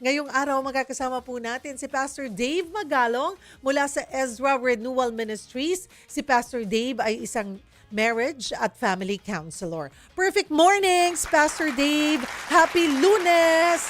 Ngayong araw magkakasama po natin si Pastor Dave Magalong mula sa Ezra Renewal Ministries. Si Pastor Dave ay isang marriage at family counselor. Perfect mornings, Pastor Dave! Happy Lunes!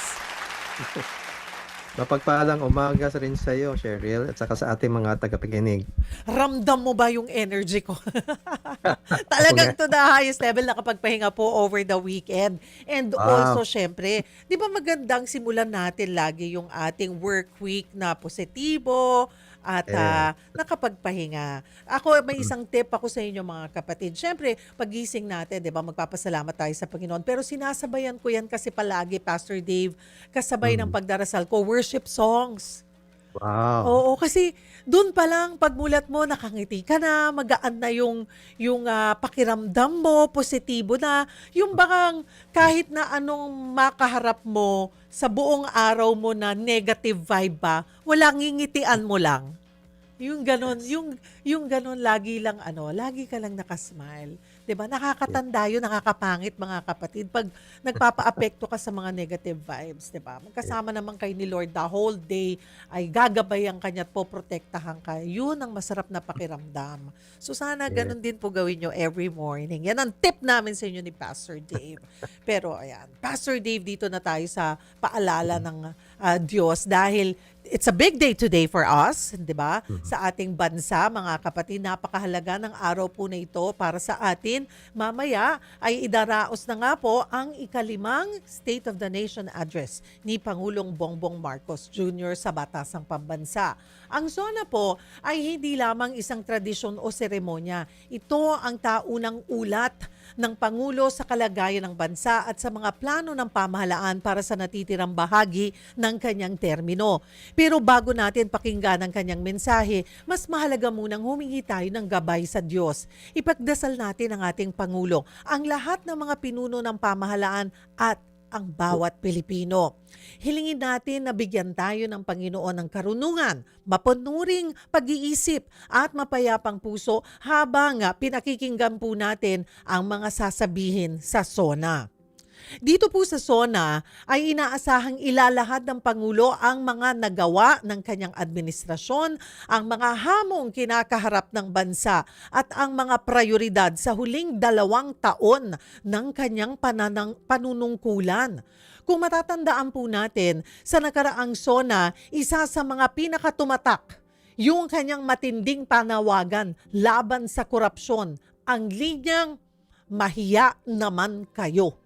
Mapagpalang umaga rin sa iyo, Cheryl, at saka sa ating mga tagapakinig. Ramdam mo ba yung energy ko? Oo nga. Talagang to the highest level nakapagpahinga po over the weekend. And Wow. also, syempre, di ba magandang simulan natin lagi yung ating work week na positibo at Eh, nakapagpahinga. Ako, may mm, isang tip ako sa inyo mga kapatid. Syempre, pagising natin, di ba, magpapasalamat tayo sa Panginoon. Pero sinasabayan ko yan kasi palagi, Pastor Dave, kasabay ng mm. pagdarasal ko, worship songs. Wow. Oo, kasi dun pa lang pagmulat mo nakangiti ka na, magaan na yung pakiramdam mo, positibo na. Yung bakang kahit na anong makaharap mo sa buong araw mo na negative vibe ba, walang ngingitian mo lang. Yung gano'n, Yes. yung gano'n lagi lang lagi ka lang nakasmile. 'Di ba? Yes. Nakakatanda yun, nakakapangit mga kapatid pag nagpapaapekto ka sa mga negative vibes, 'di ba? Yes. Magkasama naman kay ni Lord the whole day ay gagabayan ka niya at poprotektahan ka. Yun ang masarap na pakiramdam. So sana Yes. ganun din po gawin nyo every morning. Yan ang tip namin sa inyo ni Pastor Dave. Pero ayan, Pastor Dave, dito na tayo sa paalala Mm, ng Diyos dahil it's a big day today for us, 'di ba? mhm. Sa ating bansa, mga kapatid, napakahalaga ng araw po na ito para sa atin. Mamaya ay idaraos na nga po ang ikalimang State of the Nation Address ni Pangulong Bongbong Marcos Jr. sa Batasang Pambansa. Ang SONA po ay hindi lamang isang tradisyon o seremonya. Ito ang taunang ulat ng Pangulo sa kalagayan ng bansa at sa mga plano ng pamahalaan para sa natitirang bahagi ng kanyang termino. Pero bago natin pakinggan ang kanyang mensahe, mas mahalaga munang humingi tayo ng gabay sa Diyos. Ipagdasal natin ang ating Pangulo, ang lahat ng mga pinuno ng pamahalaan at ang bawat Pilipino. Hilingin natin na bigyan tayo ng Panginoon ng karunungan, mapanuring pag-iisip at mapayapang puso habang pinakikinggan po natin ang mga sasabihin sa SONA. Dito po sa SONA ay inaasahang ilalahad ng Pangulo ang mga nagawa ng kanyang administrasyon, ang mga hamong kinakaharap ng bansa at ang mga prioridad sa huling 2 taon ng kanyang panunungkulan. Kung matatandaan po natin, sa nakaraang SONA, isa sa mga pinakatumatak yung kanyang matinding panawagan laban sa korupsyon, ang linyang mahiya naman kayo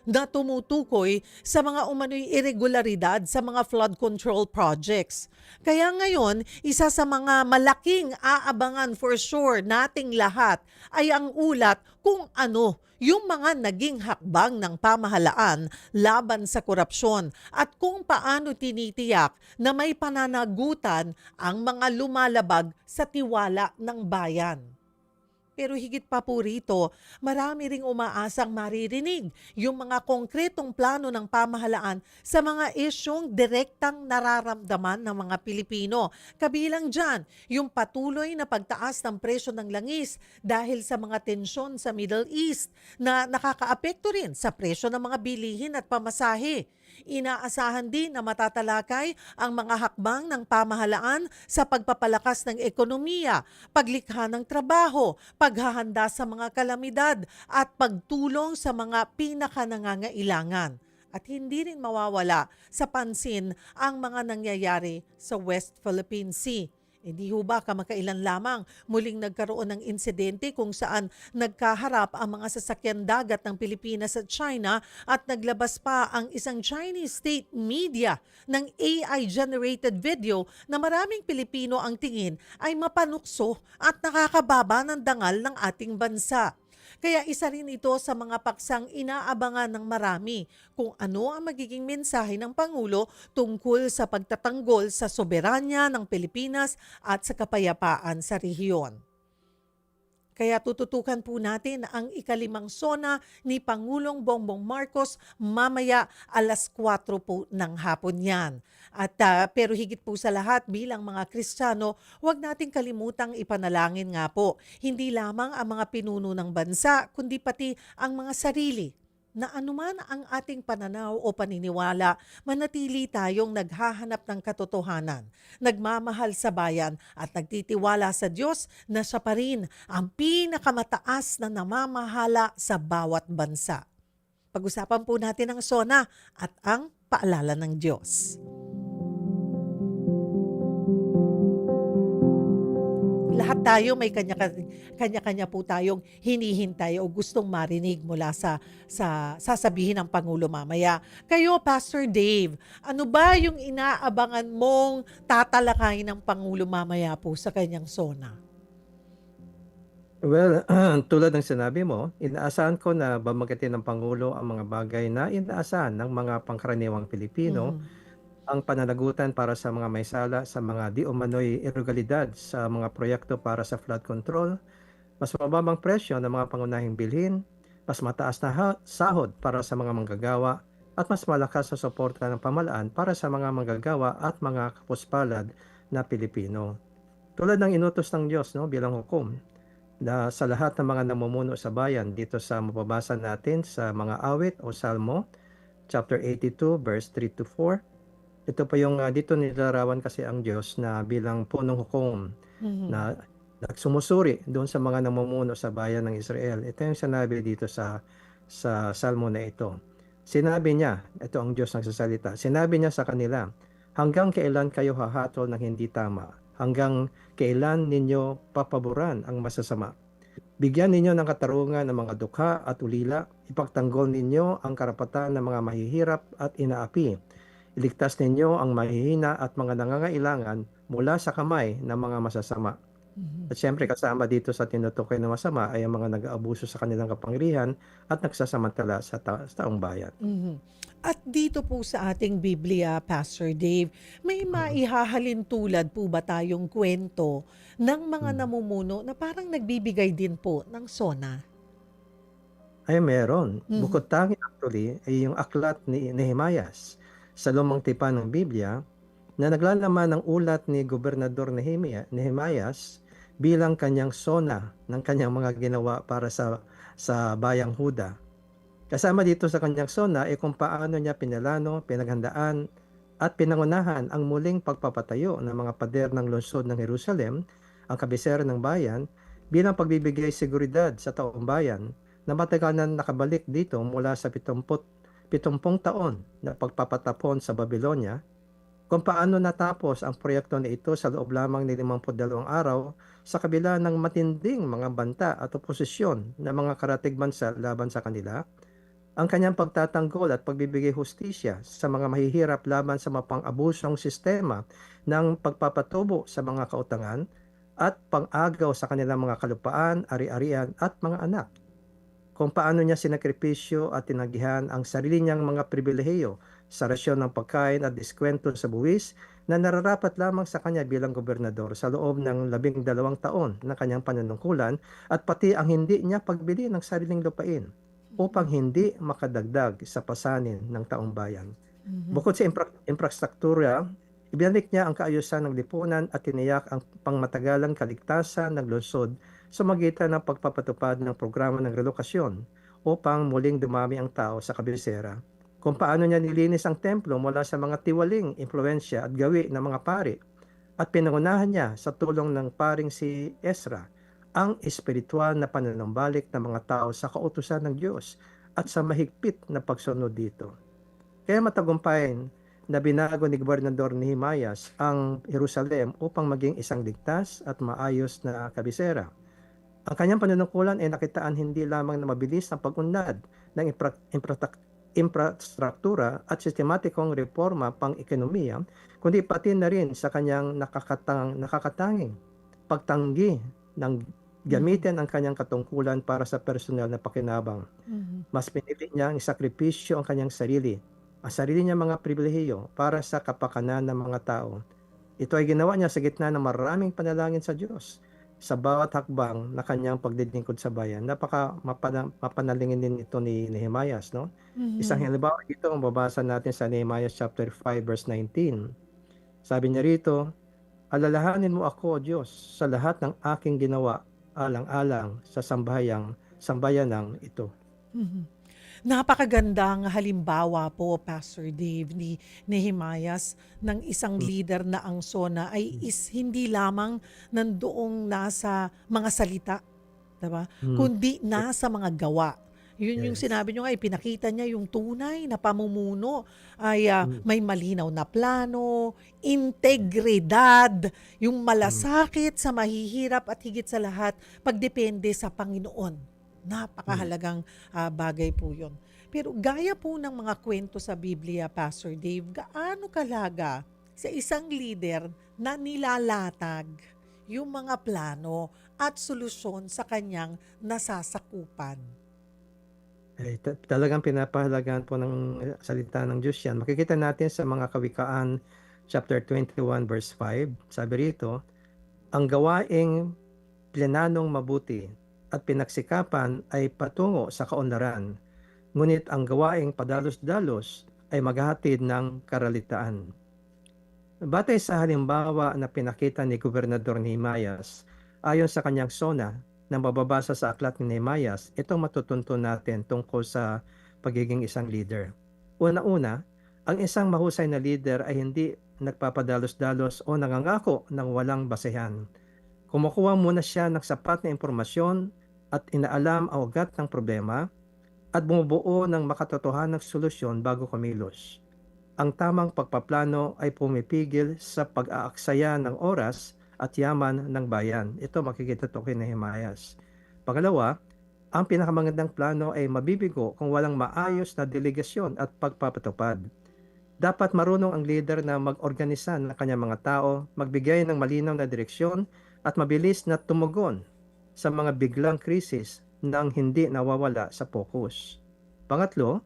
na tumutukoy sa mga umano'y irregularidad sa mga flood control projects. Kaya ngayon, isa sa mga malaking aabangan for sure nating lahat ay ang ulat kung ano yung mga naging hakbang ng pamahalaan laban sa korupsyon at kung paano tinitiyak na may pananagutan ang mga lumalabag sa tiwala ng bayan. Pero higit pa po rito, marami ring umaasang maririnig yung mga konkretong plano ng pamahalaan sa mga isyong direktang nararamdaman ng mga Pilipino. Kabilang dyan, yung patuloy na pagtaas ng presyo ng langis dahil sa mga tensyon sa Middle East na nakakaapekto rin sa presyo ng mga bilihin at pamasahe. Inaasahan din na matatalakay ang mga hakbang ng pamahalaan sa pagpapalakas ng ekonomiya, paglikha ng trabaho, paghahanda sa mga kalamidad at pagtulong sa mga pinakanangangailangan. At hindi rin mawawala sa pansin ang mga nangyayari sa West Philippine Sea. Hindi ho ba kamakailan lamang muling nagkaroon ng insidente kung saan nagkaharap ang mga sasakyan dagat ng Pilipinas at China at naglabas pa ang isang Chinese state media ng AI-generated video na maraming Pilipino ang tingin ay mapanukso at nakakababa ng dangal ng ating bansa. Kaya isa rin ito sa mga paksang inaabangan ng marami kung ano ang magiging mensahe ng Pangulo tungkol sa pagtatanggol sa soberanya ng Pilipinas at sa kapayapaan sa rehiyon. Kaya tututukan po natin ang ikalimang SONA ni Pangulong Bongbong Marcos mamaya 4:00 po ng hapon yan. At pero higit po sa lahat bilang mga Kristiyano, huwag nating kalimutang ipanalangin nga po. Hindi lamang ang mga pinuno ng bansa, kundi pati ang mga sarili na anuman ang ating pananaw o paniniwala, manatili tayong naghahanap ng katotohanan, nagmamahal sa bayan at nagtitiwala sa Diyos na siya pa rin ang pinakamataas na namamahala sa bawat bansa. Pag-usapan po natin ang SONA at ang paalala ng Diyos. Lahat tayo may kanya-kanya po tayong hinihintay o gustong marinig mula sa sasabihin ng Pangulo mamaya. Kayo, Pastor Dave, ano ba yung inaabangan mong tatalakayin ng Pangulo mamaya po sa kanyang SONA? Well, tulad ng sinabi mo, inaasahan ko na bamagatin ng Pangulo ang mga bagay na inaasahan ng mga pangkaraniwang Pilipino, Mhm. ang pananagutan para sa mga may sala sa mga di umano'y ilegalidad sa mga proyekto para sa flood control, mas mababang presyo ng mga pangunahing bilhin, mas mataas na sahod para sa mga manggagawa, at mas malakas na suporta ng pamahalaan para sa mga manggagawa at mga kapuspalad na Pilipino. Tulad ng inutos ng Diyos, no, bilang hukom na sa lahat ng mga namumuno sa bayan, dito sa mababasa natin sa mga awit o salmo, chapter 82, verse 3 to 4. Ito pa yung dito nilarawan kasi ang Diyos na bilang punong hukom Mhm. na nagsumusuri doon sa mga namumuno sa bayan ng Israel. Ito yung sinabi dito sa salmo na ito. Sinabi niya, ito ang Diyos nagsasalita, sinabi niya sa kanila, hanggang kailan kayo hahatol ng hindi tama? Hanggang kailan ninyo papaboran ang masasama? Bigyan ninyo ng katarungan ng mga dukha at ulila, ipagtanggol ninyo ang karapatan ng mga mahihirap at inaapi. Iligtas ninyo ang mahihina at mga nangangailangan mula sa kamay ng mga masasama. Mhm. At syempre kasama dito sa tinutukoy na masama ay ang mga nag-aabuso sa kanilang kapangyarihan at nagsasamantala sa taong bayan. Mhm. At dito po sa ating Biblia, Pastor Dave, may Mm. maihahalin tulad po ba tayong kwento ng mga Mm. namumuno na parang nagbibigay din po ng SONA? Ay meron. Mhm. Bukod tangi actually ay yung aklat ni Nehemias sa lumang tipan ng Biblia na naglalaman ng ulat ni Gobernador Nehemias bilang kanyang sona ng kanyang mga ginawa para sa bayang Huda. Kasama dito sa kanyang sona ay kung paano niya pinalano, pinaghandaan at pinangunahan ang muling pagpapatayo ng mga pader ng lungsod ng Jerusalem, ang kabisera ng bayan, bilang pagbibigay seguridad sa taong bayan na matagal na nakabalik dito mula sa 70 taon na pagpapatapon sa Babylonia, kung paano natapos ang proyekto na ito sa loob lamang ng 52 araw sa kabila ng matinding mga banta at oposisyon ng mga karatig bansa laban sa kanila, ang kanyang pagtatanggol at pagbibigay hustisya sa mga mahihirap laban sa mapang-abusong sistema ng pagpapatubo sa mga kautangan at pang-agaw sa kanilang mga kalupaan, ari-arian at mga anak. Kung paano niya sinakripisyo at tinagihan ang sarili niyang mga pribilehiyo sa rasyon ng pagkain at diskwento sa buwis na nararapat lamang sa kanya bilang gobernador sa loob ng 12 taon na kanyang panunungkulan, at pati ang hindi niya pagbili ng sariling lupain upang hindi makadagdag sa pasanin ng taong bayan. Mhm. Bukod sa infrastruktura, ibinalik niya ang kaayusan ng lipunan at tiniyak ang pangmatagalang kaligtasan ng lungsod sa magitan ng pagpapatupad ng programa ng relokasyon upang muling dumami ang tao sa kabisera. Kung paano niya nilinis ang templo mula sa mga tiwaling impluensya at gawi ng mga pari, at pinangunahan niya sa tulong ng paring si Ezra ang espiritual na pananambalik ng mga tao sa kautusan ng Diyos at sa mahigpit na pagsunod dito. Kaya matagumpayin na binago ni Gobernador Nehemias ang Jerusalem upang maging isang ligtas at maayos na kabisera. Ang kanyang panunungkulan ay nakitaan hindi lamang na mabilis ang pag-unlad ng infrastruktura at sistematikong reforma pang-ekonomiya, kundi pati na rin sa kanyang nakakatanging pagtanggi ng Mhm. gamitin ang kanyang katungkulan para sa personal na pakinabang. Mhm. Mas pinili niyang isakripisyo ang sarili niya mga pribilehiyo para sa kapakanan ng mga tao. Ito ay ginawa niya sa gitna ng maraming panalangin sa Diyos sa bawat hakbang na kanyang paglilingkod sa bayan. Mapanalingin din ito ni Nehemias, no? Isang Mhm. halimbawa dito ang babasa natin sa Nehemiah chapter 5 verse 19. Sabi niya rito, alalahanin mo ako, Diyos, sa lahat ng aking ginawa, alang-alang sa sambayanang ito. Mhm. Napakagandang halimbawa po, Pastor Dave, ni Nehemias ng isang Hmm, leader na ang SONA ay hindi lamang nandoong nasa mga salita, 'di ba? hmm, Kundi nasa mga gawa. Yun yung yes. sinabi niyo nga, ipinakita niya yung tunay na pamumuno ay Hmm, may malinaw na plano, integridad, yung hmm, malasakit sa mahihirap at higit sa lahat, pagdepende sa Panginoon. hmm. Napakahalagang bagay po yun. Pero gaya po ng mga kwento sa Biblia, Pastor Dave, gaano kalaga sa isang leader na nilalatag yung mga plano at solusyon sa kanyang nasasakupan? Talagang pinapahalagahan po ng salita ng Diyos yan. Makikita natin sa mga Kawikaan chapter 21 verse 5. Sabi rito, ang gawaing plenanong mabuti at pinagsikapan ay patungo sa kaunlaran, ngunit ang gawaing padalos-dalos ay maghahatid ng karalitaan. Batay sa halimbawa na pinakita ni Gobernador Nehemias, ayon sa kanyang SONA na mababasa sa aklat ni Nehemias, ito matutunto natin tungkol sa pagiging isang leader. Una-una, ang isang mahusay na leader ay hindi nagpapadalos-dalos o nangangako ng walang basehan. Kumukuha muna siya ng sapat na impormasyon at inaalam ang ugat ng problema at bumubuo ng makatotohanang solusyon bago kumilos. Ang tamang pagpaplano ay pumipigil sa pag-aaksaya ng oras at yaman ng bayan. Ito makikita to kay Nehemias. Pangalawa, ang pinakamagandang plano ay mabibigo kung walang maayos na delegasyon at pagpapatupad. Dapat marunong ang leader na mag-organisa ng kanyang mga tao, magbigay ng malinaw na direksyon at mabilis na tumugon sa mga biglang krisis nang hindi nawawala sa focus. Pangatlo,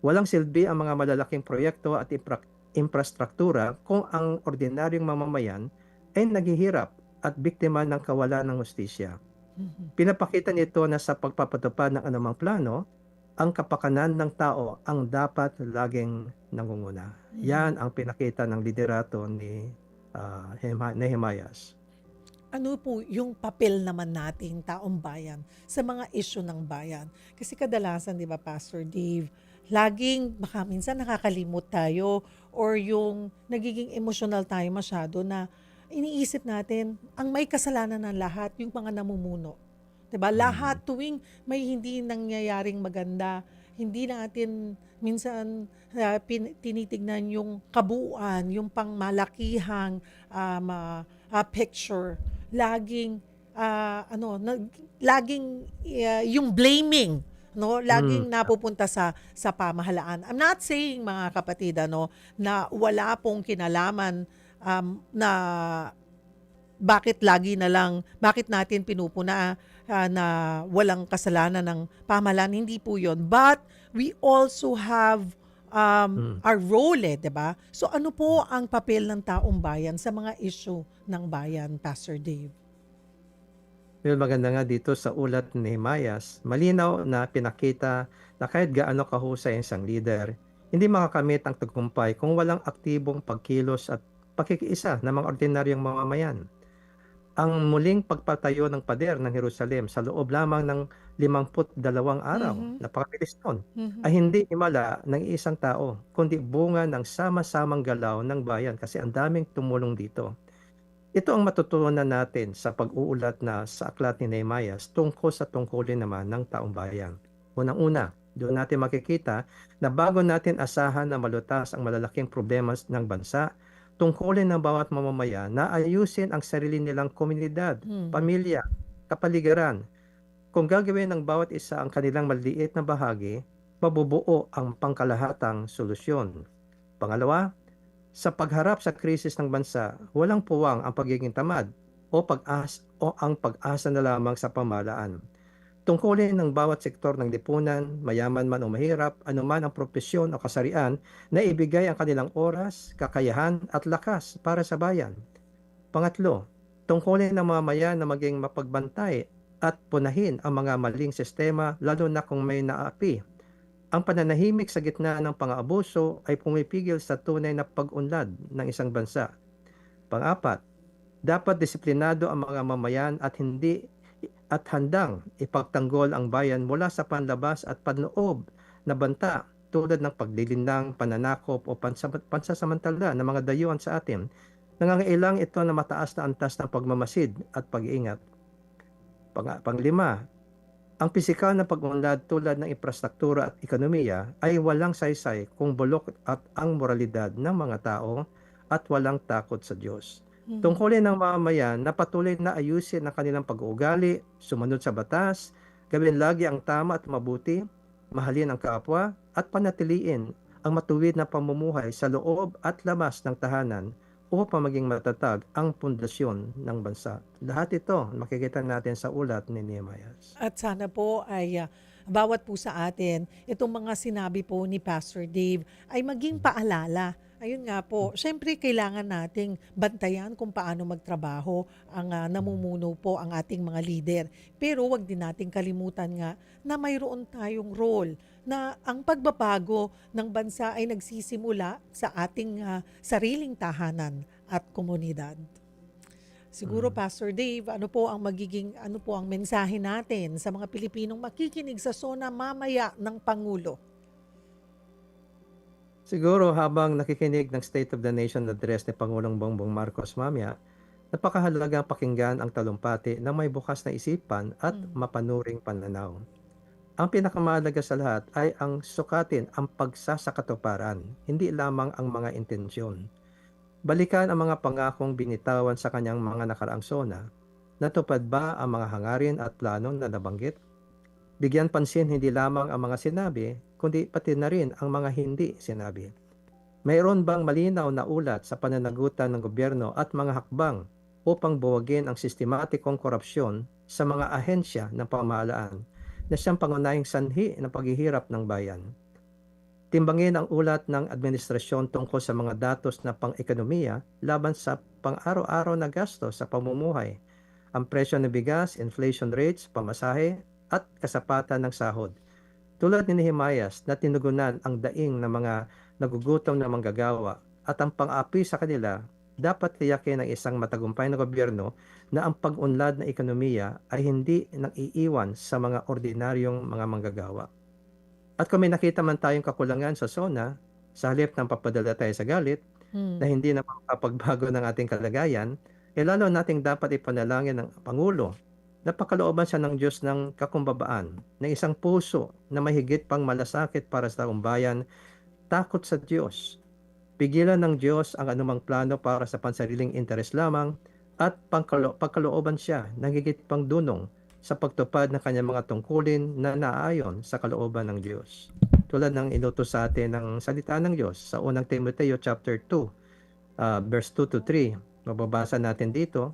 walang silbi ang mga malalaking proyekto at infrastruktura kung ang ordinaryong mamamayan ay naghihirap at biktima ng kawalan ng hustisya. Mhm. Pinapakita nito na sa pagpapatupad ng anumang plano, ang kapakanan ng tao ang dapat laging nangunguna. Mhm. Yan ang pinakita ng liderato ni Nehemias. Ano po yung papel naman nating taong bayan sa mga isyu ng bayan? Kasi kadalasan, di ba, Pastor Dave, laging baka minsan nakakalimot tayo or yung nagiging emotional tayo masyado na iniisip natin ang may kasalanan ng lahat yung mga namumuno. 'Di ba? Mm, Lahat tuwing may hindi nangyayaring maganda, hindi natin minsan tinitignan yung kabuuan, yung pangmalakihang picture. Laging laging yung blaming, no, mm, laging napupunta sa pamahalaan. I'm not saying, mga kapatid, na wala pong kinalaman, na bakit natin pinupuna na walang kasalanan ng pamahalaan, hindi po 'yon. But we also have mm. our role, 'di ba? So ano po ang papel ng taong bayan sa mga issue ng bayan, Pastor Dave? Well, maganda nga dito sa ulat ni Nehemias, malinaw na pinakita na kahit gaano kahusay ang isang leader, hindi makakamit ang tagumpay kung walang aktibong pagkilos at pakikiisa ng mga ordinaryong mamamayan. Ang muling pagpatayo ng pader ng Jerusalem sa loob lamang ng 52 araw, Mhm. napakabilis nun, Mhm. ay hindi himala ng isang tao, kundi bunga ng sama-samang galaw ng bayan kasi ang daming tumulong dito. Ito ang matutunan natin sa pag-uulat na sa aklat ni Nehemias tungkol sa tungkulin naman ng taong bayan. Unang-una, doon natin makikita na bago natin asahan na malutas ang malalaking problema ng bansa, tungkulin ng bawat mamamayan na ayusin ang sarili nilang komunidad, Mhm. pamilya, kapaligiran. Kung gagawin ng bawat isa ang kanilang maliit na bahagi, mabubuo ang pangkalahatang solusyon. Pangalawa, sa pagharap sa krisis ng bansa, walang puwang ang pagiging tamad o ang pag-asa na lamang sa pamahalaan. Tungkulin ng bawat sektor ng lipunan, mayaman man o mahirap, anuman ang propesyon o kasarian, na ibigay ang kanilang oras, kakayahan at lakas para sa bayan. Pangatlo, tungkulin ng mamamayan na maging mapagbantay at punahin ang mga maling sistema lalo na kung may naapi. Ang pananahimik sa gitna ng pang-aabuso ay pumipigil sa tunay na pag-unlad ng isang bansa. Pang-apat, dapat disiplinado ang mga mamayan at handang ipagtanggol ang bayan mula sa panlabas at panloob na banta tulad ng paglilinlang, pananakop o pansasamantala ng mga dayuhan sa atin. Nangangailang ito na mataas na antas ng pagmamasid at pag-iingat. Panglima, ang pisikal na pag-unlad tulad ng infrastruktura at ekonomiya ay walang saysay kung bulok at ang moralidad ng mga tao at walang takot sa Diyos. Tungkulin ng mamamayan na patuloy na ayusin ang kanilang pag-uugali, sumunod sa batas, gawin lagi ang tama at mabuti, mahalin ang kapwa, at panatiliin ang matuwid na pamumuhay sa loob at labas ng tahanan upang maging matatag ang pundasyon ng bansa. Lahat ito makikita natin sa ulat ni Nehemiah. At sana po ay bawat po sa atin, itong mga sinabi po ni Pastor Dave ay maging paalala. Ayun nga po, syempre kailangan nating bantayan kung paano magtrabaho ang namumuno po ang ating mga leader. Pero wag din nating kalimutan nga na mayroon tayong role na ang pagbabago ng bansa ay nagsisimula sa ating sariling tahanan at komunidad. Siguro Pastor Dave, ano po ang mensahe natin sa mga Pilipinong makikinig sa SONA mamaya ng Pangulo? Siguro habang nakikinig ng State of the Nation address ni Pangulong Bongbong Marcos mamaya, napakahalagang pakinggan ang talumpati ng may bukas na isipan at mapanuring pananaw. Ang pinakamahalaga sa lahat ay ang sukatin ang pagsasakatuparan, hindi lamang ang mga intensyon. Balikan ang mga pangakong binitawan sa kanyang mga nakaraang SONA. Natupad ba ang mga hangarin at plano na nabanggit? Bigyan pansin hindi lamang ang mga sinabi, kundi pati na rin ang mga hindi sinabi. Mayroon bang malinaw na ulat sa pananagutan ng gobyerno at mga hakbang upang buwagin ang sistematikong korupsyon sa mga ahensya ng pamahalaan na siyang pangunahing sanhi ng paghihirap ng bayan? Timbangin ang ulat ng administrasyon tungkol sa mga datos na pang-ekonomiya laban sa pang-araw-araw na gasto sa pamumuhay, ang presyo ng bigas, inflation rates, pamasahe, at kasapatan ng sahod. Tulad ni Nehemiah na tinugunan ang daing ng mga nagugutom na manggagawa at ang pang-api sa kanila, dapat tiyakin ng isang matagumpay na gobyerno na ang pag-unlad ng ekonomiya ay hindi nang iiwan sa mga ordinaryong mga manggagawa. At kung may nakita man tayong kakulangan sa SONA, sa halip ng papadala tayo sa galit, na hindi na makapagbago ng ating kalagayan, lalo nating dapat ipanalangin ng Pangulo na pakalooban siya ng Diyos ng kakumbabaan, ng isang puso na mahigit pang malasakit para sa taong bayan, takot sa Diyos. Pigilan ng Diyos ang anumang plano para sa pansariling interes lamang at pagkalooban siya ng higit pang dunong sa pagtupad ng kanyang mga tungkulin na naayon sa kalooban ng Diyos. Tulad ng inutos sa atin ng salita ng Diyos sa unang Timoteo chapter 2, verse 2 to 3. Mababasa natin dito,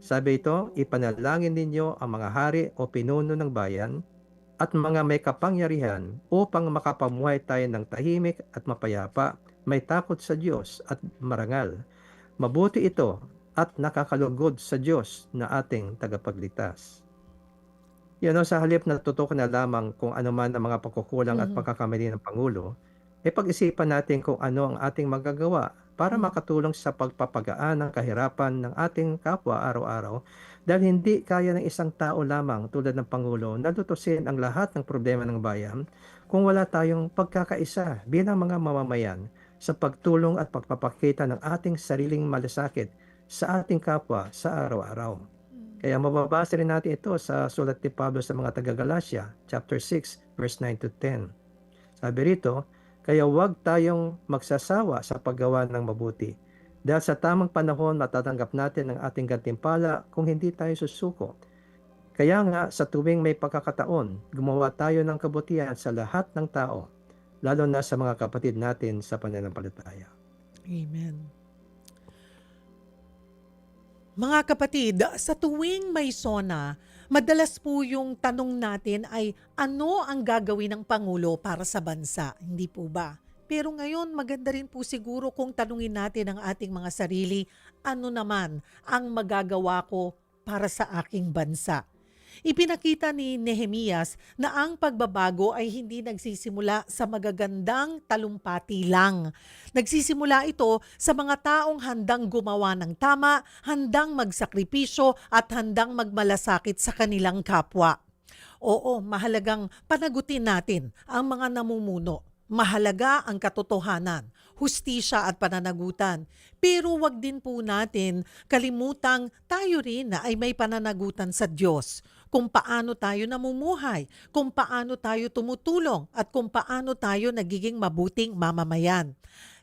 sabi ito, ipanalangin ninyo ang mga hari o pinuno ng bayan at mga may kapangyarihan upang makapamuhay tayo ng tahimik at mapayapa, may takot sa Diyos at marangal. Mabuti ito at nakakalugod sa Diyos na ating tagapagligtas. Sa halip na tutok na lamang kung ano man ang mga pagkukulang at pagkakamali ng Pangulo, pag-isipan natin kung ano ang ating magagawa para makatulong sa pagpapagaan ng kahirapan ng ating kapwa araw-araw dahil hindi kaya ng isang tao lamang tulad ng Pangulo na lutusin ang lahat ng problema ng bayan kung wala tayong pagkakaisa bilang mga mamamayan sa pagtulong at pagpapakita ng ating sariling malasakit sa ating kapwa sa araw-araw. Kaya mababasa rin natin ito sa sulat ni Pablo sa mga taga-Galacia, chapter 6, verse 9 to 10. Sabi rito, kaya huwag tayong magsasawa sa paggawa ng mabuti. Dahil sa tamang panahon, matatanggap natin ang ating gantimpala kung hindi tayo susuko. Kaya nga, sa tuwing may pagkakataon, gumawa tayo ng kabutihan sa lahat ng tao, lalo na sa mga kapatid natin sa pananampalataya. Amen. Mga kapatid, sa tuwing may SONA, madalas po yung tanong natin ay ano ang gagawin ng Pangulo para sa bansa? Hindi po ba? Pero ngayon maganda rin po siguro kung tanungin natin ang ating mga sarili, ano naman ang magagawa ko para sa aking bansa? Ipinakita ni Nehemias na ang pagbabago ay hindi nagsisimula sa magagandang talumpati lang. Nagsisimula ito sa mga taong handang gumawa ng tama, handang magsakripisyo at handang magmalasakit sa kanilang kapwa. Oo, mahalagang panagutin natin ang mga namumuno. Mahalaga ang katotohanan, hustisya at pananagutan. Pero wag din po natin kalimutang tayo rin na ay may pananagutan sa Diyos. Kung paano tayo namumuhay, kung paano tayo tumutulong, at kung paano tayo nagiging mabuting mamamayan.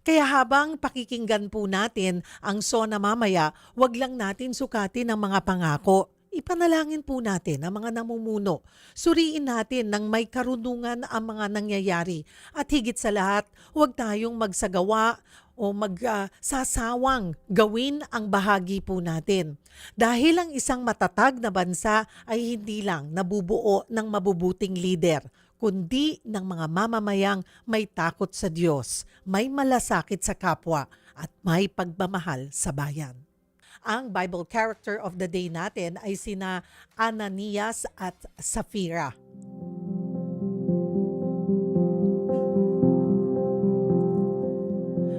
Kaya habang pakikinggan po natin ang SONA mamaya, wag lang natin sukatin ang mga pangako. Ipanalangin po natin ang mga namumuno. Suriin natin ng may karunungan ang mga nangyayari. At higit sa lahat, huwag tayong magsagawa o magsasawang gawin ang bahagi po natin. Dahil ang isang matatag na bansa ay hindi lang nabubuo ng mabubuting lider, kundi ng mga mamamayang may takot sa Diyos, may malasakit sa kapwa, at may pagmamahal sa bayan. Ang Bible character of the day natin ay sina Ananias at Sapphira.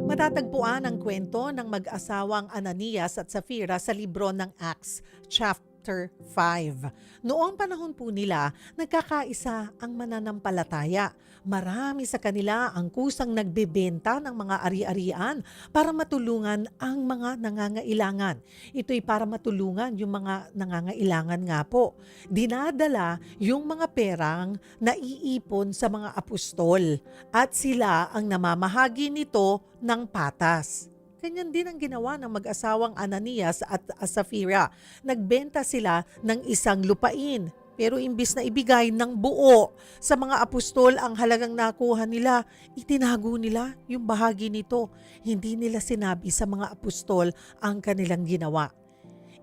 Matatagpuan ang kwento ng mag-asawang Ananias at Sapphira sa libro ng Acts, chapter 5. Noong panahon po nila, nagkakaisa ang mananampalataya. Marami sa kanila ang kusang nagbebenta ng mga ari-arian para matulungan ang mga nangangailangan. Ito'y para matulungan yung mga nangangailangan nga po. Dinadala yung mga perang naiipon sa mga apostol at sila ang namamahagi nito ng patas. Ganyan din ang ginawa ng mag-asawang Ananias at Sapphira. Nagbenta sila ng isang lupain. Pero imbis na ibigay ng buo sa mga apostol ang halagang nakuha nila, itinago nila yung bahagi nito. Hindi nila sinabi sa mga apostol ang kanilang ginawa.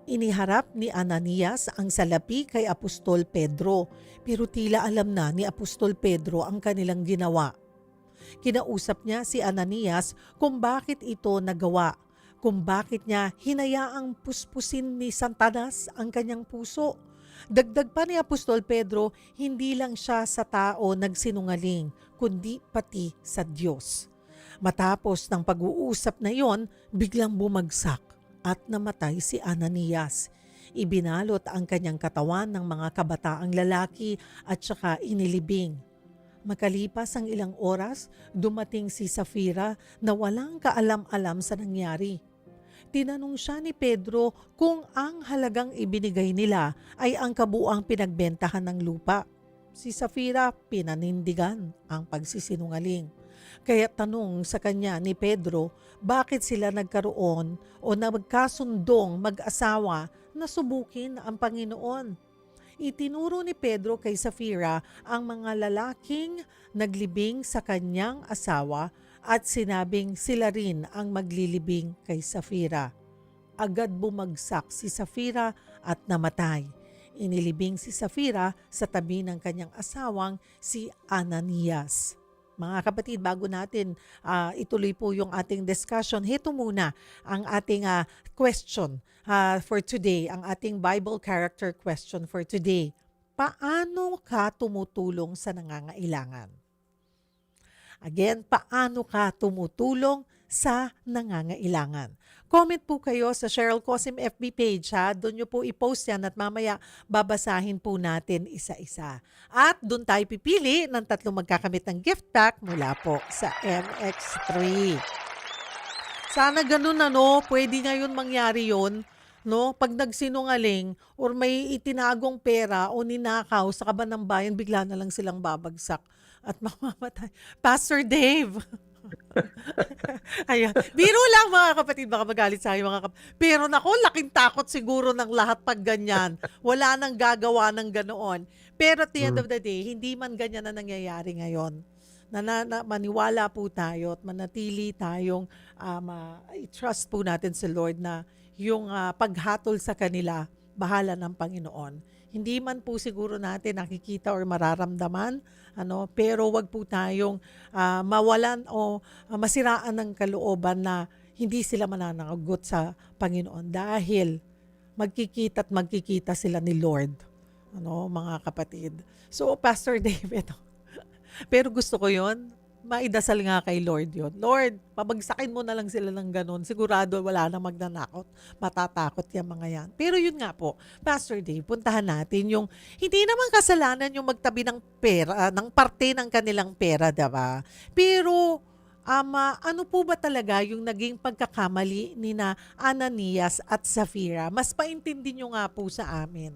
Iniharap ni Ananias ang salapi kay Apostol Pedro, pero tila alam na ni Apostol Pedro ang kanilang ginawa. Kinausap niya si Ananias kung bakit ito nagawa, kung bakit niya hinayaang puspusin ni Satanas ang kanyang puso. Dagdag pa ni Apostol Pedro, hindi lang siya sa tao nagsinungaling, kundi pati sa Diyos. Matapos ng pag-uusap na yon, biglang bumagsak at namatay si Ananias. Ibinalot ang kanyang katawan ng mga kabataang lalaki at saka inilibing. Makalipas ang ilang oras, dumating si Sapphira na walang kaalam-alam sa nangyari. Tinanong siya ni Pedro kung ang halagang ibinigay nila ay ang kabuuang pinagbentahan ng lupa. Si Sapphira pinanindigan ang pagsisinungaling. Kaya tanong sa kanya ni Pedro, bakit sila nagkaroon o nagkasundong mag-asawa na subukin ang Panginoon? Itinuro ni Pedro kay Sapphira ang mga lalaking naglibing sa kanyang asawa at sinabing sila rin ang maglilibing kay Sapphira. Agad bumagsak si Sapphira at namatay. Inilibing si Sapphira sa tabi ng kanyang asawang si Ananias. Mga kapatid, bago natin ituloy po yung ating discussion, heto muna ang ating question for today, ang ating Bible character question for today. Paano ka tumutulong sa nangangailangan? Again, paano ka tumutulong sa nangangailangan? Comment po kayo sa Cheryl Cosim FB page Doon nyo po i-post yan at mamaya babasahin po natin isa-isa. At doon tayo pipili ng 3 magkakamit ng gift pack mula po sa MX3. Sana ganun pwede ngayon mangyari yon. No, pag nagsinungaling or may itinagong pera o ninakaw sa kaban ng bayan, bigla na lang silang babagsak at mamamatay. Pastor Dave. Ayan. Biro lang mga kapatid, baka magalit sa akin mga kapatid. Pero nako, laking takot siguro ng lahat pag ganyan. Wala nang gagawa ng ganoon. Pero at the end of the day, hindi man ganyan na nangyayari ngayon. Maniwala po tayo at manatili tayong i-trust po natin sa Lord na yung paghatol sa kanila, bahala ng Panginoon. Hindi man po siguro natin nakikita or mararamdaman, pero wag po tayong mawalan o masiraan ng kalooban na hindi sila mananagot sa Panginoon dahil magkikita sila ni Lord, mga kapatid. So, Pastor David, pero gusto ko yon maidasal nga kay Lord yun. Lord, pabagsakin mo na lang sila ng ganun. Sigurado wala nang magnanakot. Matatakot yung mga yan. Pero yun nga po, Pastor Dave, puntahan natin yung hindi naman kasalanan yung magtabi ng pera, ng parte ng kanilang pera, diba? Pero ano po ba talaga yung naging pagkakamali ni na Ananias at Safira? Mas paintindi nyo nga po sa amin.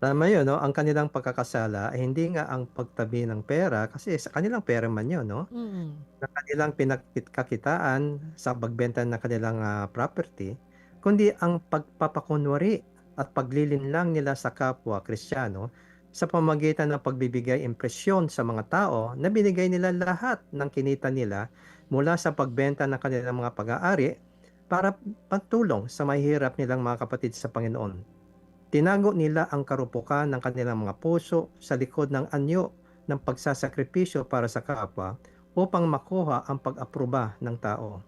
Tama yun, no? Ang kanilang pagkakasala ay hindi nga ang pagtabi ng pera kasi sa kanilang pera man yun, no? Mm. Na kanilang pinagkakitaan sa pagbenta ng kanilang property, kundi ang pagpapakunwari at paglilinlang nila sa kapwa Kristiyano sa pamamagitan ng pagbibigay impresyon sa mga tao na binigay nila lahat ng kinita nila mula sa pagbenta ng kanilang mga pag-aari para pagtulong sa mahihirap nilang mga kapatid sa Panginoon. Tinago nila ang karupukan ng kanilang mga puso sa likod ng anyo ng pagsasakripisyo para sa kapwa upang makuha ang pag-aproba ng tao.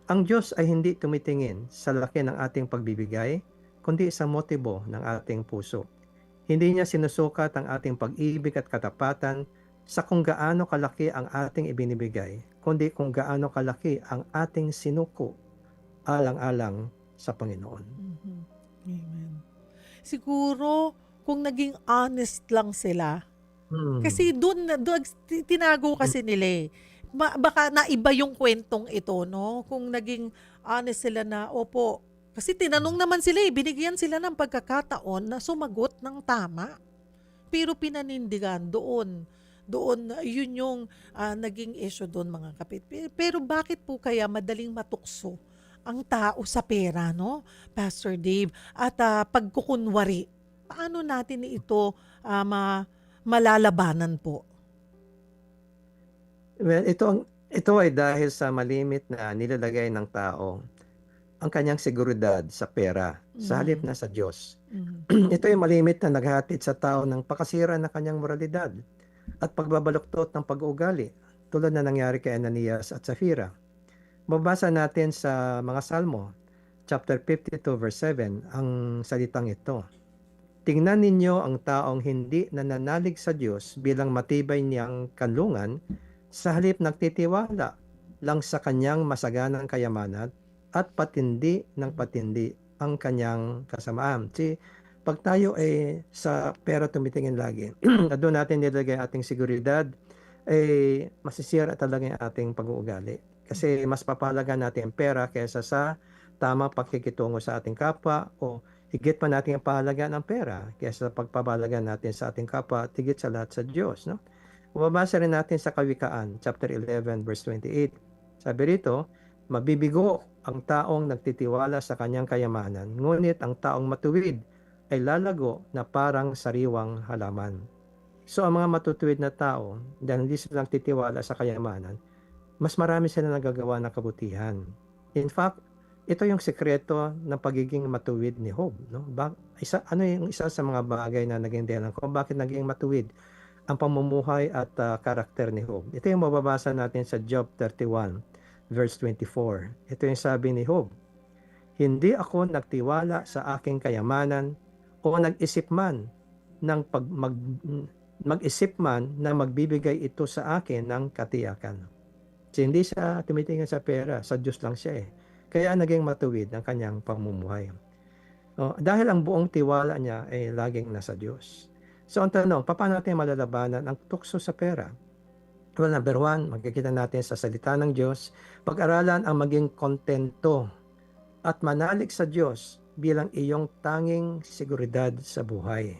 Ang Diyos ay hindi tumitingin sa laki ng ating pagbibigay, kundi sa motibo ng ating puso. Hindi niya sinusukat ang ating pag-ibig at katapatan sa kung gaano kalaki ang ating ibinibigay, kundi kung gaano kalaki ang ating sinuko alang-alang sa Panginoon. Mhm. Amen. Siguro, kung naging honest lang sila, kasi doon tinago kasi nila eh. Baka naiba yung kwentong ito, no? Kung naging honest sila na, opo, kasi tinanong naman sila eh, binigyan sila ng pagkakataon na sumagot ng tama. Pero pinanindigan doon. Doon, yun yung naging issue doon mga kapit. Pero bakit po kaya madaling matukso ang tao sa pera, no? Pastor Dave, at pagkukunwari, paano natin ito malalabanan po? Well, ito ay dahil sa malimit na nilalagay ng tao ang kanyang seguridad sa pera sa halip Mhm. na sa Diyos. Mhm. Ito ay malimit na naghatid sa tao ng pakasira na kanyang moralidad at pagbabaluktot ng pag-uugali tulad na nangyari kay Ananias at Safira. Mabasa natin sa mga Salmo, chapter 52 verse 7, ang salitang ito. Tingnan ninyo ang taong hindi nananalig sa Diyos bilang matibay niyang kanlungan, sa halip nagtitiwala lang sa kanyang masaganang kayamanan at patindi ng patindi ang kanyang kasamaan. Pag tayo ay sa pera tumitingin lagi, na doon natin nilagay ating seguridad, masisira talaga yung ating pag-uugali. Kasi mas papalaga natin ang pera kaysa sa tamang pakikitungo sa ating kapwa o higit pa natin ang pahalagaan ng pera kaysa sa pagpapahalaga natin sa ating kapwa at higit sa lahat sa Diyos. No? Mababasa rin natin sa Kawikaan, chapter 11, verse 28. Sabi rito, mabibigo ang taong nagtitiwala sa kanyang kayamanan, ngunit ang taong matuwid ay lalago na parang sariwang halaman. So ang mga matutuwid na tao, dahil hindi sila nagtitiwala sa kayamanan, mas marami sila nagagawa ng kabutihan. In fact, ito yung sekreto ng pagiging matuwid ni Job. No? Ano yung isa sa mga bagay na naging dahilan ko? Bakit naging matuwid ang pamumuhay at karakter ni Job? Ito yung mababasa natin sa Job 31, verse 24. Ito yung sabi ni Job, hindi ako nagtiwala sa aking kayamanan o nag-isip man ng mag-isip man na magbibigay ito sa akin ng katiyakan. So, hindi siya tumitingin sa pera, sa Diyos lang siya eh. Kaya naging matuwid ang kanyang pamumuhay. Dahil ang buong tiwala niya ay laging nasa Diyos. So ang tanong, paano natin malalabanan ang tukso sa pera? Well, number one, magkikita natin sa salita ng Diyos, pag-aralan ang maging kontento at manalig sa Diyos bilang iyong tanging seguridad sa buhay.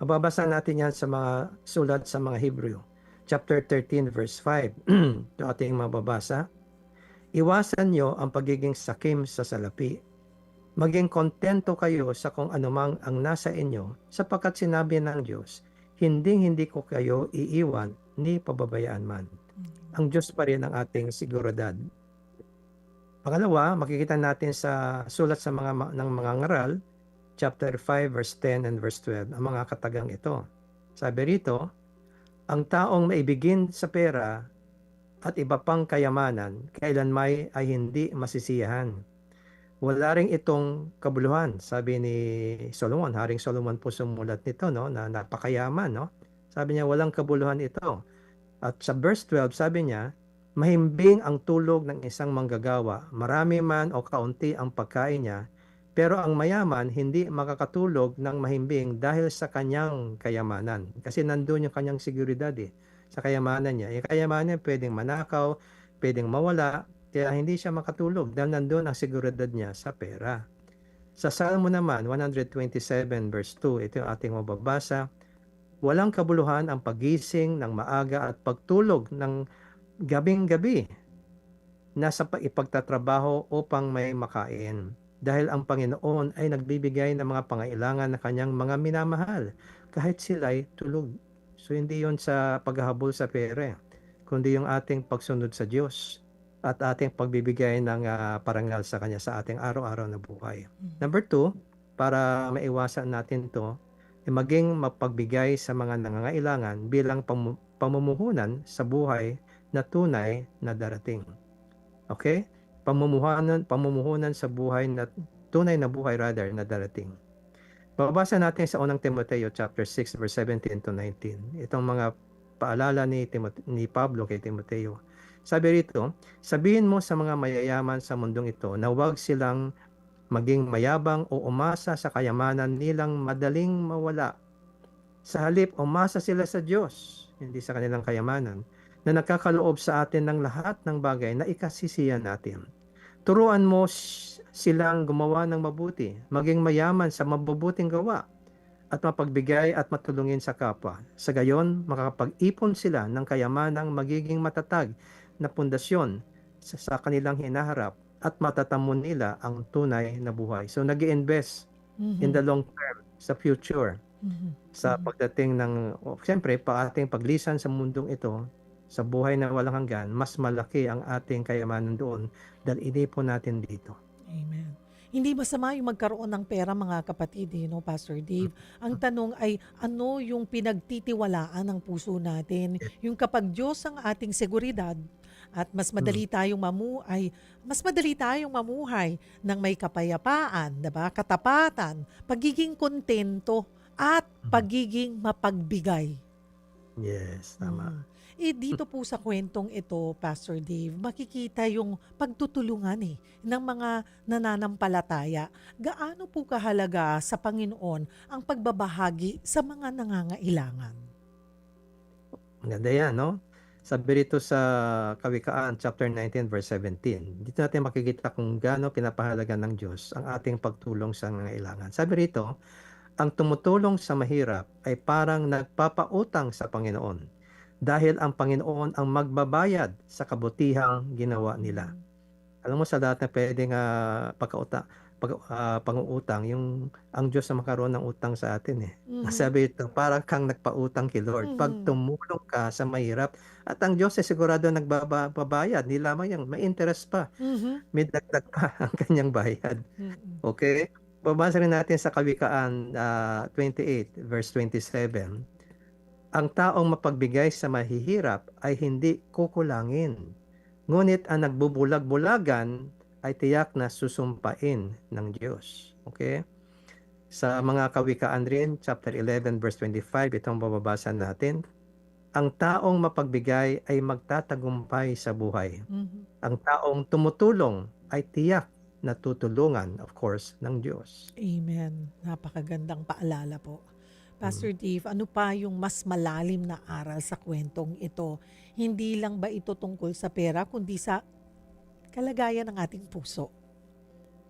Mababasa natin yan sa mga sulat sa mga Hebrew. Chapter 13 verse 5. Ito ating mababasa. Iwasan niyo ang pagiging sakim sa salapi. Maging kontento kayo sa kung anumang ang nasa inyo, sapagkat sinabi ng Diyos, hindi ko kayo iiwan ni pababayaan man. Ang Diyos pa rin ang ating seguridad. Pangalawa, makikita natin sa sulat sa ng mga ngaral, chapter 5 verse 10 and verse 12, ang mga katagang ito. Sabi rito, ang taong maibigin sa pera at iba pang kayamanan, kailanmay ay hindi masisiyahan. Wala ring itong kabuluhan, sabi ni Solomon. Haring Solomon po sumulat nito, no, na napakayaman. No? Sabi niya, walang kabuluhan ito. At sa verse 12, sabi niya, mahimbing ang tulog ng isang manggagawa, marami man o kaunti ang pagkain niya, pero ang mayaman hindi makakatulog ng mahimbing dahil sa kanyang kayamanan. Kasi nandun yung kanyang seguridad sa kayamanan niya. Yung kayamanan pwedeng manakaw, pwedeng mawala, kaya hindi siya makatulog dahil nandun ang seguridad niya sa pera. Sa Salmo naman, 127 verse 2, ito yung ating mababasa, walang kabuluhan ang pagising ng maaga at pagtulog ng gabing-gabi na sa ipagtatrabaho upang may makain. Dahil ang Panginoon ay nagbibigay ng mga pangailangan na kanyang mga minamahal kahit sila'y tulog. So hindi yon sa paghahabol sa pera, kundi yung ating pagsunod sa Diyos at ating pagbibigay ng parangal sa Kanya sa ating araw-araw na buhay. Number 2, para maiwasan natin to, maging mapagbigay sa mga nangangailangan bilang pamumuhunan sa buhay na tunay na darating. Okay? Pamumuhunan sa buhay na tunay na buhay na darating. Babasa natin sa unang Timoteo chapter 6 verse 17 to 19. Itong mga paalala ni Pablo kay Timoteo. Sabi rito, sabihin mo sa mga mayayaman sa mundong ito na huwag silang maging mayabang o umasa sa kayamanan nilang madaling mawala. Sa halip, umasa sila sa Diyos, hindi sa kanilang kayamanan, na nagkakaloob sa atin ng lahat ng bagay na ikasisiyan natin. Turuan mo silang gumawa ng mabuti, maging mayaman sa mabubuting gawa, at mapagbigay at matulungin sa kapwa. Sa gayon, makakapag-ipon sila ng kayamanang magiging matatag na pundasyon sa kanilang hinaharap at matatamon nila ang tunay na buhay. So nag-i-invest in the long term, sa future, sa pagdating ng, siyempre, ating paglisan sa mundong ito, sa buhay na walang hanggan, mas malaki ang ating kayamanan doon dahil inipon natin dito. Amen. Hindi masama yung magkaroon ng pera, mga kapatid, Pastor Dave. Ang tanong ay, ano yung pinagtitiwalaan ng puso natin? Yung kapag Diyos ang ating seguridad at mas madali tayong mamuhay ng may kapayapaan, diba? Katapatan, pagiging kontento at pagiging mapagbigay. Yes, tama. Dito po sa kwentong ito, Pastor Dave, makikita yung pagtutulungan ng mga nananampalataya. Gaano po kahalaga sa Panginoon ang pagbabahagi sa mga nangangailangan? Maganda yan, no? Sabi rito sa Kawikaan, chapter 19, verse 17. Dito natin makikita kung gaano pinapahalaga ng Diyos ang ating pagtulong sa nangangailangan. Sabi rito, ang tumutulong sa mahirap ay parang nagpapautang sa Panginoon dahil ang Panginoon ang magbabayad sa kabutihang ginawa nila. Alam mo, sa lahat na pwedeng pang-uutang, ang Diyos na makaroon ng utang sa atin. Sabi ito, parang kang nagpautang kay Lord. Pag tumulong ka sa mahirap, at ang Diyos ay sigurado nagbabayad. Hindi lamang yan, may interest pa. May dagdag pa ang kanyang bayad. Okay? Babasa rin natin sa Kawikaan 28, verse 27. Ang taong mapagbigay sa mahihirap ay hindi kukulangin. Ngunit ang nagbubulag-bulagan ay tiyak na susumpain ng Diyos. Okay? Sa mga Kawikaan rin, chapter 11, verse 25, itong bababasa natin. Ang taong mapagbigay ay magtatagumpay sa buhay. Ang taong tumutulong ay tiyak na tutulungan, of course, ng Diyos. Amen. Napakagandang paalala po. Pastor Dave, ano pa yung mas malalim na aral sa kwentong ito? Hindi lang ba ito tungkol sa pera, kundi sa kalagayan ng ating puso?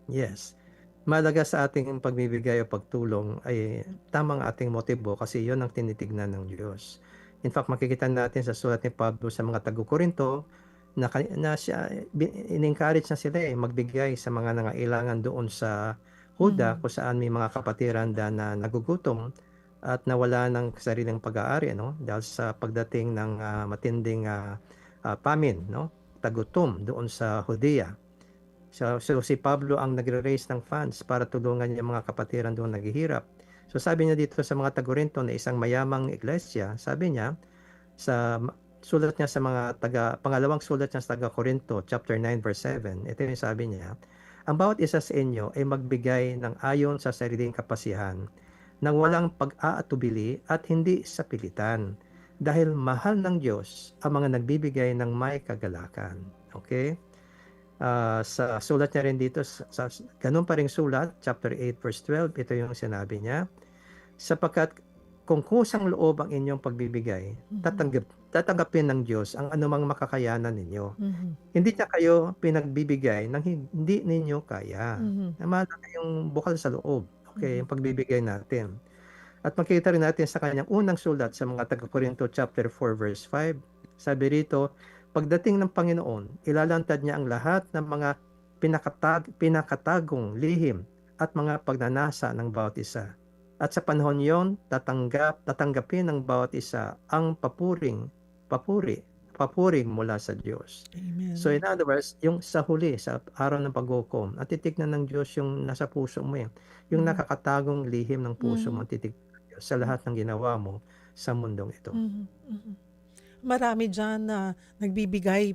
Yes. Mahalaga sa ating pagbibigay o pagtulong ay tamang ating motibo kasi yon ang tinitignan ng Diyos. In fact, makikita natin sa sulat ni Pablo sa mga taga-Korinto na siya, in-encourage na sila magbigay sa mga nangailangan doon sa Huda kung saan may mga kapatiran na nagugutom at nawala ng sariling pag-aari dahil sa pagdating ng matinding famine, tagutom doon sa Judea. So si Pablo ang nagre-raise ng funds para tulungan yung mga kapatiran doon naghihirap. So sabi niya dito sa mga taga-Korinto na isang mayamang iglesia, sabi niya sa sulat niya sa mga pangalawang sulat niya sa taga-Korinto, chapter 9 verse 7. Ito yung sabi niya, ang bawat isa sa inyo ay magbigay ng ayon sa sariling kapasihan, nang walang pag-aatubili at hindi sa pilitan, dahil mahal ng Diyos ang mga nagbibigay ng may kagalakan. Okay? Sa sulat niya rin dito, ganun pa ring sulat, chapter 8 verse 12, ito yung sinabi niya, sapagkat kung kusang loob ang inyong pagbibigay, tatanggapin ng Diyos ang anumang makakayanan ninyo. Mhm. Hindi niya kayo pinagbibigay ng hindi ninyo kaya. Mhm. Mahalaga yung bukal sa loob, okay, Mhm. yung pagbibigay natin. At makita rin natin sa kanyang unang sulat sa mga taga-Korinto chapter 4 verse 5, sabi rito, pagdating ng Panginoon, ilalantad niya ang lahat ng mga pinakatagong lihim at mga pagnanasa ng bawat isa. At sa panahon yon, tatanggapin ng bawat isa ang papuri mula sa Diyos. Amen. So in other words, yung sa huli, sa araw ng paghukom, at titignan ng Diyos yung nasa puso mo, yung Mhm. nakakatagong lihim ng puso mo, Mhm. titignan ng Diyos sa lahat ng ginawa mo sa mundong ito. Mhm. Mhm. Marami diyan na nagbibigay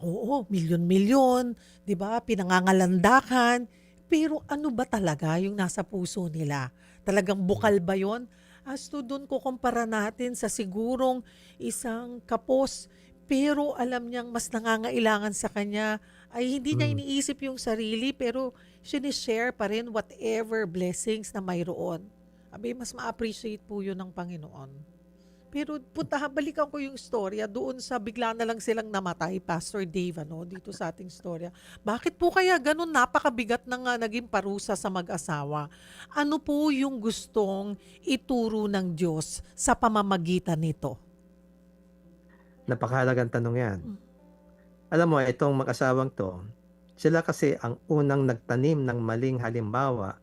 oo, milyon-milyon, 'di ba? Pinangangalandakan. Pero ano ba talaga yung nasa puso nila? Talagang bukal ba 'yon? As to dun ko kumpara natin sa sigurong isang kapos, pero alam niyang mas nangangailangan sa kanya ay hindi niya Mm. iniisip yung sarili pero share pa rin whatever blessings na mayroon. Abi, mas ma-appreciate po yun ng Panginoon. Pero balikan ko yung istorya doon sa bigla na lang silang namatay, Pastor Dave, dito sa ating istorya. Bakit po kaya ganun napakabigat ng naging parusa sa mag-asawa? Ano po yung gustong ituro ng Diyos sa pamamagitan nito? Napakahalagang tanong yan. Mm. Alam mo, itong mag-asawang to, sila kasi ang unang nagtanim ng maling halimbawa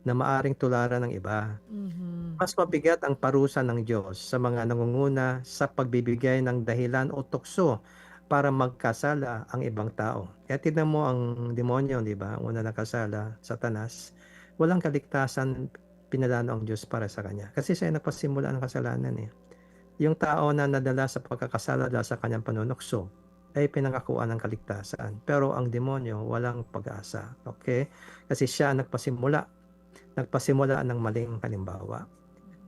na maaring tularan ng iba. Mhm. Mas mabigat ang parusa ng Diyos sa mga nangunguna sa pagbibigay ng dahilan o tukso para magkasala ang ibang tao. Kaya tignan mo ang demonyo, di ba? Ang una nakasala, Satanas. Walang kaligtasan pinalano ang Diyos para sa kanya. Kasi siya nagpasimula ng kasalanan eh. Yung tao na nadala sa pagkakasala dahil sa kanyang panunukso ay pinangakuan ng kaligtasan. Pero ang demonyo walang pag-asa. Okay? Kasi siya nagpasimula ng maling halimbawa.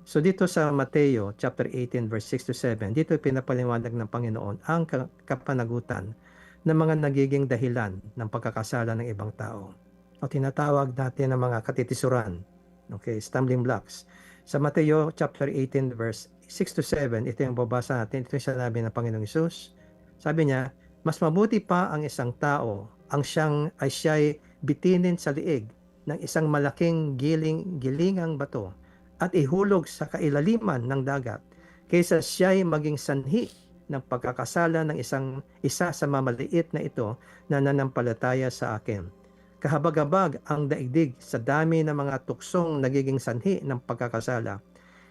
So dito sa Mateo chapter 18 verse 6 to 7, dito pinapaliwanag ng Panginoon ang kapanagutan ng mga nagiging dahilan ng pagkakasala ng ibang tao. O tinatawag natin ng mga katitisuran, okay, stumbling blocks. Sa Mateo chapter 18 verse 6 to 7, ito yung babasa natin, ito yung sinabi ng Panginoong Hesus. Sabi niya, mas mabuti pa ang isang tao ang siya'y bitinin sa liig ng isang malaking gilingang bato at ihulog sa kailaliman ng dagat kaysa siya'y maging sanhi ng pagkakasala ng isa sa mamaliit na ito na nanampalataya sa akin. Kahabag-habag ang daigdig sa dami ng mga tuksong nagiging sanhi ng pagkakasala.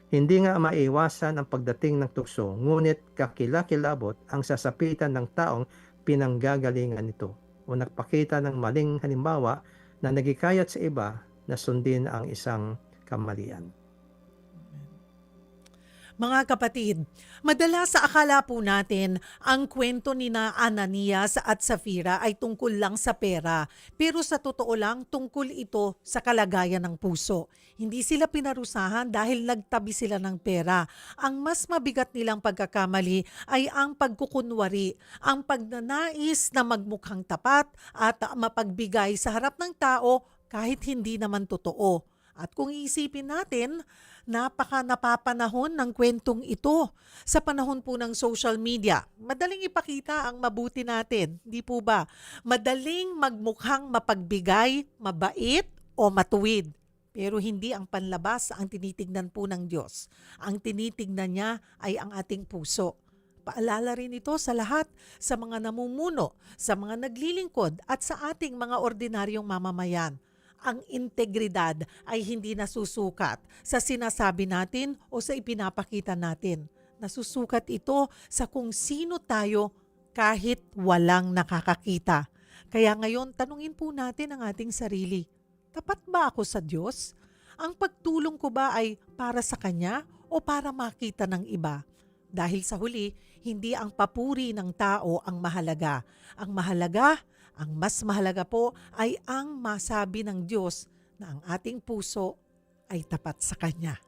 Hindi nga maiwasan ang pagdating ng tukso, ngunit kakilakilabot ang sasapitan ng taong pinanggagalingan nito o nagpakita ng maling halimbawa na nagikayat sa iba na sundin ang isang kamalian. Mga kapatid, madalas sa akala po natin ang kwento ni na Ananias at Safira ay tungkol lang sa pera. Pero sa totoo lang, tungkol ito sa kalagayan ng puso. Hindi sila pinarusahan dahil nagtabi sila ng pera. Ang mas mabigat nilang pagkakamali ay ang pagkukunwari, ang pagnanais na magmukhang tapat at mapagbigay sa harap ng tao kahit hindi naman totoo. At kung iisipin natin, napaka-napapanahon ng kwentong ito sa panahon po ng social media. Madaling ipakita ang mabuti natin, di po ba? Madaling magmukhang mapagbigay, mabait o matuwid. Pero hindi ang panlabas ang tinitignan po ng Diyos. Ang tinitignan niya ay ang ating puso. Paalala rin ito sa lahat, sa mga namumuno, sa mga naglilingkod at sa ating mga ordinaryong mamamayan. Ang integridad ay hindi nasusukat sa sinasabi natin o sa ipinapakita natin. Nasusukat ito sa kung sino tayo kahit walang nakakakita. Kaya ngayon, tanungin po natin ang ating sarili. Tapat ba ako sa Diyos? Ang pagtulong ko ba ay para sa Kanya o para makita ng iba? Dahil sa huli, hindi ang papuri ng tao ang mahalaga. Ang mas mahalaga po ay ang masabi ng Diyos na ang ating puso ay tapat sa Kanya.